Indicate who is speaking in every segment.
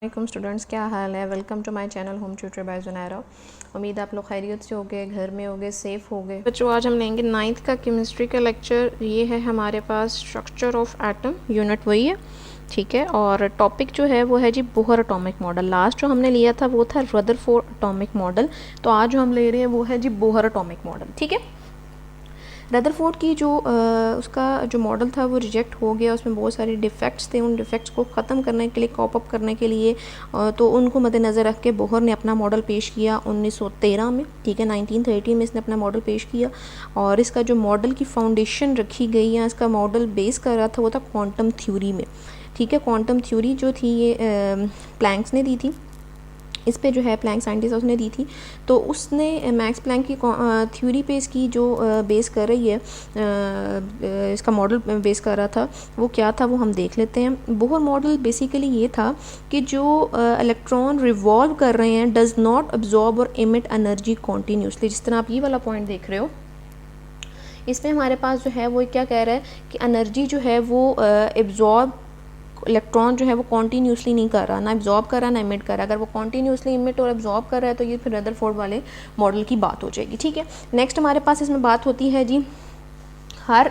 Speaker 1: वालेकुम स्टूडेंट्स, क्या हाल है। Welcome to my channel home tutor by Junaira. उम्मीद आप लोग खैरियत से होगे, घर में होगे, सेफ़ होगे। बच्चों, आज हम लेंगे 9th का केमिस्ट्री का लेक्चर। ये है हमारे पास स्ट्रक्चर ऑफ एटम, यूनिट वही है, ठीक है। और टॉपिक जो है वो है जी बोहर एटॉमिक मॉडल। लास्ट जो हमने लिया था वो था रदरफोर्ड एटॉमिक मॉडल, तो आज जो हम ले रहे हैं वो है जी बोहर एटॉमिक मॉडल, ठीक है। रदरफोर्ड की जो उसका जो मॉडल था वो रिजेक्ट हो गया, उसमें बहुत सारे डिफेक्ट्स थे। उन डिफेक्ट्स को ख़त्म करने के लिए, कॉप अप करने के लिए तो उनको मद्देनज़र रख के बोहर ने अपना मॉडल पेश किया 1913 में, ठीक है। 1930 में इसने अपना मॉडल पेश किया और इसका जो मॉडल की फाउंडेशन रखी गई या इसका मॉडल बेस कर रहा था वो था क्वांटम थ्योरी में, ठीक है। क्वांटम थ्योरी जो थी ये प्लैंक्स ने दी थी। इस पे जो है प्लैंक साइंटिस्ट उसने दी थी, तो उसने मैक्स प्लैंक की थ्योरी पे इसकी जो बेस कर रही है, इसका मॉडल बेस कर रहा था वो क्या था वो हम देख लेते हैं। बोहर मॉडल बेसिकली ये था कि जो इलेक्ट्रॉन रिवॉल्व कर रहे हैं डज़ नॉट अब्जॉर्ब और एमिट एनर्जी कॉन्टीन्यूसली। जिस तरह आप ये वाला पॉइंट देख रहे हो, इसमें हमारे पास जो है वो क्या कह रहा है कि एनर्जी जो है वो एब्जॉर्ब, इलेक्ट्रॉन जो है वो कॉन्टीन्यूसली नहीं कर रहा, ना एब्जॉर्ब कर रहा ना इमिट कर रहा। अगर वो कॉन्टीन्यूसली इमिट और एब्जॉर्ब कर रहा है तो ये फिर रदरफोर्ड वाले मॉडल की बात हो जाएगी, ठीक है। नेक्स्ट हमारे पास इसमें बात होती है जी हर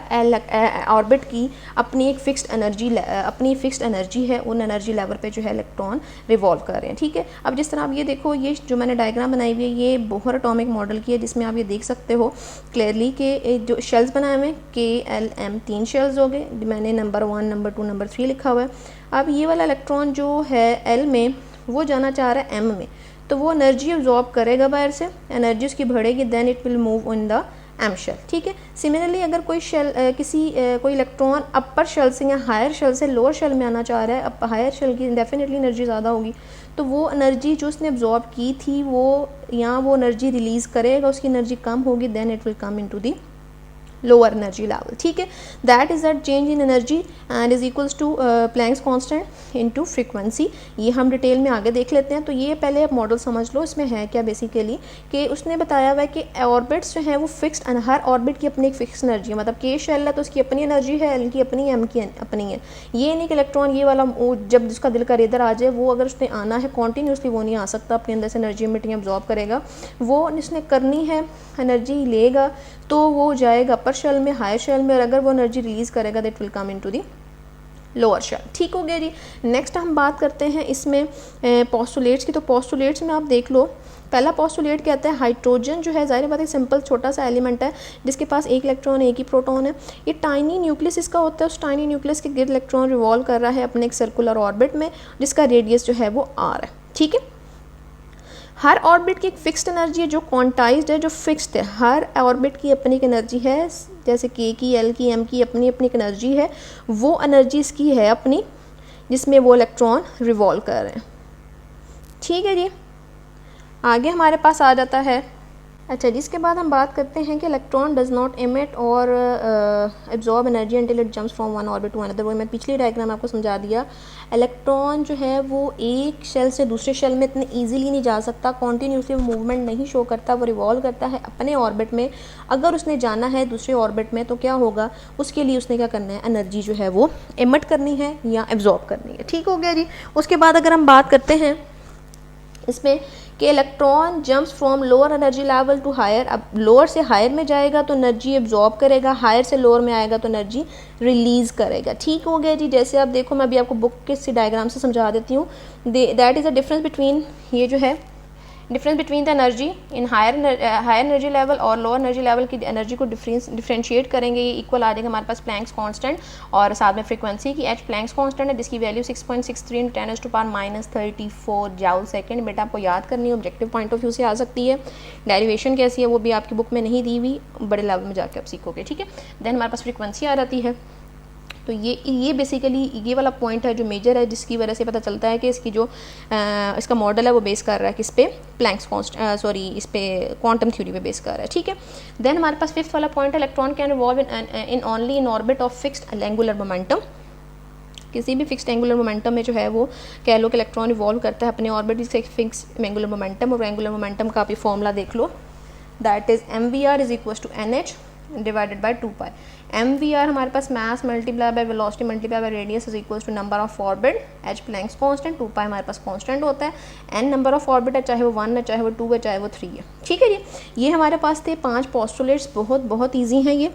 Speaker 1: ऑर्बिट की अपनी एक फिक्स्ड एनर्जी, अपनी फिक्स्ड एनर्जी है। उन एनर्जी लेवल पे जो है इलेक्ट्रॉन रिवॉल्व कर रहे हैं, ठीक है। अब जिस तरह आप ये देखो, ये जो मैंने डायग्राम बनाई हुई है ये बोहर एटॉमिक मॉडल की है, जिसमें आप ये देख सकते हो क्लियरली कि जो शेल्स बनाए हुए KLM 3 शेल्स हो गए। मैंने नंबर 1, नंबर 2, नंबर 3 लिखा हुआ है। अब ये वाला इलेक्ट्रॉन जो है L में वो जाना चाह रहा है M में, तो वो एनर्जी अब्जॉर्ब करेगा बाहर से, एनर्जी उसकी बढ़ेगी, then it will move in the M shell, ठीक है। सिमिलरली अगर कोई शेल कोई इलेक्ट्रॉन अपर शेल से या हायर शेल से लोअर शेल में आना चाह रहा है, अब हायर शेल की डेफिनेटली एनर्जी ज़्यादा होगी, तो वो एनर्जी जो उसने अब्जॉर्ब की थी वो यहाँ वो एनर्जी रिलीज़ करेगा, उसकी एनर्जी कम होगी, then it will come into the lower energy level, ठीक है। That is that change in energy and is equals to Planck's constant into frequency. ये हम डिटेल में आगे देख लेते हैं। तो ये पहले आप मॉडल समझ लो, इसमें है क्या बेसिकली कि उसने बताया हुआ है कि ऑर्बिट्स जो हैं वो फिक्स्ड, हर ऑर्बिट की अपनी एक फिक्स एनर्जी है। मतलब K शेल है तो उसकी अपनी एनर्जी है, L की अपनी, M की अपनी है। ये नहीं कि इलेक्ट्रॉन ये वाला जब जिसका दिल कर इधर आ जाए, वो अगर उसने आना है कॉन्टीन्यूसली वो नहीं आ सकता, अपने अंदर से एनर्जी मिट अब्जॉर्ब करेगा। वो इसने करनी है, एनर्जी लेगा तो वो जाएगा अपर शेल में, हायर शेल में, और अगर वो एनर्जी रिलीज़ करेगा that will come into the lower shell, ठीक हो गया जी। नेक्स्ट हम बात करते हैं इसमें पोस्टुलेट्स की। तो पोस्टुलेट्स में आप देख लो, पहला पोस्टुलेट कहता है हाइड्रोजन जो है, जाहिर बात है सिंपल छोटा सा एलिमेंट है जिसके पास एक इलेक्ट्रॉन, एक ही प्रोटॉन है। ये टाइनी न्यूक्लियस इसका होता है, उस टाइनी न्यूक्लियस के गिर्द इलेक्ट्रॉन रिवॉल्व कर रहा है अपने एक सर्कुलर ऑर्बिट में, जिसका रेडियस जो है वो R है, ठीक है। हर ऑर्बिट की एक फिक्स्ड एनर्जी है जो क्वांटाइज्ड है, जो फिक्स्ड है। हर ऑर्बिट की अपनी एक एनर्जी है, जैसे K की, L की, M की अपनी अपनी एक एनर्जी है। वो एनर्जी इसकी है अपनी, जिसमें वो इलेक्ट्रॉन रिवॉल्व कर रहे हैं, ठीक है जी। आगे हमारे पास आ जाता है, अच्छा जिसके बाद हम बात करते हैं कि इलेक्ट्रॉन डज नॉट एमिट और absorb energy until it jumps from one orbit to another. वो मैं पिछली डायग्राम आपको समझा दिया। इलेक्ट्रॉन जो है वो एक शेल से दूसरे शेल में इतने इजीली नहीं जा सकता, कॉन्टीन्यूसली वो मूवमेंट नहीं शो करता, वो रिवॉल्व करता है अपने ऑर्बिट में। अगर उसने जाना है दूसरे ऑर्बिट में तो क्या होगा, उसके लिए उसने क्या करना है, एनर्जी जो है वो एमिट करनी है या एब्जॉर्ब करनी है, ठीक हो गया जी। उसके बाद अगर हम बात करते हैं इसमें कि electron jumps from lower energy level to higher. अब लोअर से हायर में जाएगा तो एनर्जी एब्जॉर्ब करेगा, हायर से लोअर में आएगा तो एनर्जी रिलीज़ करेगा, ठीक हो गया जी। जैसे आप देखो, मैं अभी आपको बुक के इसी डायग्राम से समझा देती हूँ। That is a difference between, ये जो है difference between the energy in higher energy level और लोअर एनर्जी लेवल की एनर्जी को डिफ्रेंशिएट करेंगे। ये इक्वल आ जाएगा हमारे पास प्लैंक्स कांस्टेंट और साथ में फ्रीक्वेंसी की H प्लैंक्स कांस्टेंट है, जिसकी वैल्यू 6.63 10⁻⁻34 जूल सेकंड। बेटा आपको याद करनी है, ऑब्जेक्टिव पॉइंट ऑफ व्यू से आ सकती है। डेरिवेशन कैसी है वो भी आपकी बुक में नहीं दी हुई, बड़े लेवल में जाकर आप सीखोगे, ठीक है। देन हमारे पास फ्रीक्वेंसी आ जाती है। तो ये बेसिकली ये वाला पॉइंट है जो मेजर है, जिसकी वजह से पता चलता है कि इसकी जो इसका मॉडल है वो बेस कर रहा है किस पे, प्लैंक्स इस पे क्वांटम थ्योरी पे बेस कर रहा है, ठीक है। देन हमारे पास फिफ्थ वाला पॉइंट है, electron can revolve in only in orbit of fixed angular momentum. किसी भी फिक्स्ड एंगुलर मोमेंटम में जो है वो कह लो कि इलेक्ट्रॉन रिवॉल्व करता है अपने ऑर्बिट से फिक्स्ड एंगुलर मोमेंटम। और एंगुलर मोमेंटम का आप ये फॉर्मूला देख लो, that is mvr is equal to nh divided by 2 pi. mvr हमारे पास mass multiply by velocity multiply by radius is equals to number of orbit, h Planck's constant, 2 pi हमारे पास constant होता है, n नंबर ऑफ ऑर्बिट है, चाहे वो 1 है, चाहे वो 2 है, चाहे वो 3 है। ठीक है जी, ये हमारे पास थे 5 पोस्टुलेट्स, बहुत ईजी हैं ये।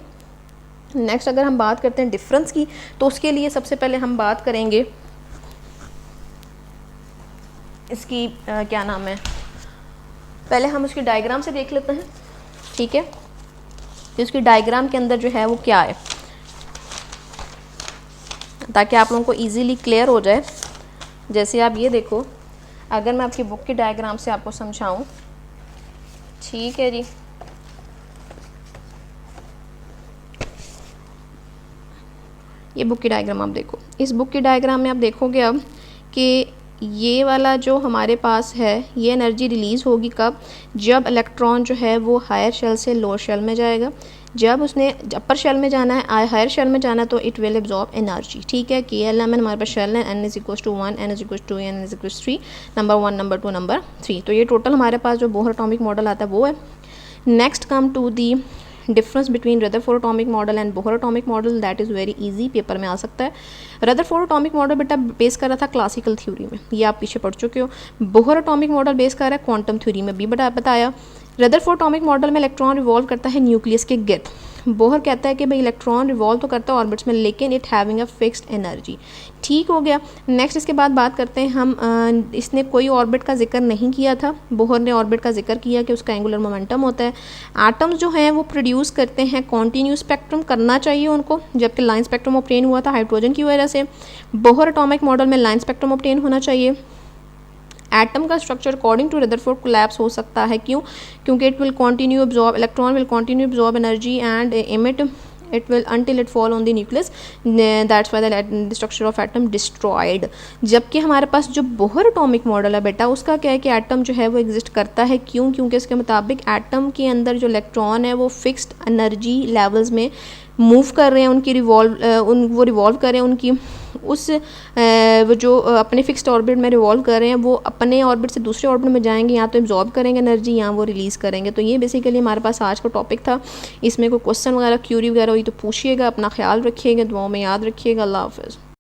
Speaker 1: नेक्स्ट अगर हम बात करते हैं डिफरेंस की, तो उसके लिए सबसे पहले हम बात करेंगे इसकी क्या नाम है, पहले हम उसकी डायग्राम से देख लेते हैं। ठीक है, तो उसकी डायग्राम के अंदर जो है वो क्या है, ताकि आप लोगों को इजीली क्लियर हो जाए। जैसे आप ये देखो, अगर मैं आपकी बुक की डायग्राम से आपको समझाऊं, ठीक है जी, ये बुक की डायग्राम आप देखो। इस बुक की डायग्राम में आप देखोगे अब कि ये वाला जो हमारे पास है, ये एनर्जी रिलीज़ होगी कब, जब इलेक्ट्रॉन जो है वो हायर शेल से लोअर शेल में जाएगा। जब उसने अपर शेल में जाना है, हायर शेल में जाना है, तो इट विल एब्जॉर्ब एनर्जी। ठीक है, कि एल हमारे पास शेल है, n is equals to 1, n is equals to 2, n is equals 3, number 1, number 2, number 3। तो ये टोटल हमारे पास जो बोहर एटॉमिक मॉडल आता है वो है। Next come to the difference between Rutherford atomic model and Bohr atomic model, that is very easy, paper में आ सकता है। रदरफोर्ड एटॉमिक मॉडल बेटा बेस कर रहा था क्लासिकल थ्योरी में, ये आप पीछे पढ़ चुके हो। बोहर एटॉमिक मॉडल बेस कर रहा है क्वांटम थ्योरी में भी बताया। रदरफोर्ड एटॉमिक मॉडल में इलेक्ट्रॉन रिवॉल्व करता है न्यूक्लियस के गिर्द। बोहर कहता है कि भाई इलेक्ट्रॉन रिवॉल्व तो करता है ऑर्बिट्स में, लेकिन it having a fixed energy. ठीक हो गया। नेक्स्ट इसके बाद बात करते हैं हम, इसने कोई ऑर्बिट का जिक्र नहीं किया था, बोहर ने ऑर्बिट का जिक्र किया कि उसका एंगुलर मोमेंटम होता है। एटम्स जो हैं वो प्रोड्यूस करते हैं कॉन्टीन्यूस स्पेक्ट्रम, करना चाहिए उनको, जबकि लाइन स्पेक्ट्रम ऑब्टेन हुआ था हाइड्रोजन की वजह से। बोहर एटॉमिक मॉडल में लाइन स्पेक्ट्रम ऑब्टेन होना चाहिए। एटम का structure according to Rutherford collapse हो सकता है, क्यों? क्योंकि it will continue absorb, electron will continue absorb energy and emit it will until it fall on the nucleus, that's why the structure of atom destroyed। जबकि हमारे पास जो Bohr atomic model है बेटा, उसका क्या है कि एटम जो है वो एग्जिस्ट करता है, क्यों? क्योंकि इसके मुताबिक एटम के अंदर जो इलेक्ट्रॉन है वो फिक्स्ड एनर्जी लेवल्स में मूव कर रहे हैं, उनकी वो रिवॉल्व कर रहे हैं, उनकी उस वो जो अपने फिक्स्ड ऑर्बिट में रिवॉल्व कर रहे हैं, वो अपने ऑर्बिट से दूसरे ऑर्बिट में जाएंगे, या तो एब्जॉर्ब करेंगे एनर्जी या वो रिलीज़ करेंगे। तो ये बेसिकली हमारे पास आज का टॉपिक था। इसमें कोई क्वेश्चन वगैरह क्यूरी वगैरह हुई तो पूछिएगा। अपना ख्याल रखिएगा, दुआओं में याद रखिएगा। अल्लाह हाफ़िज़।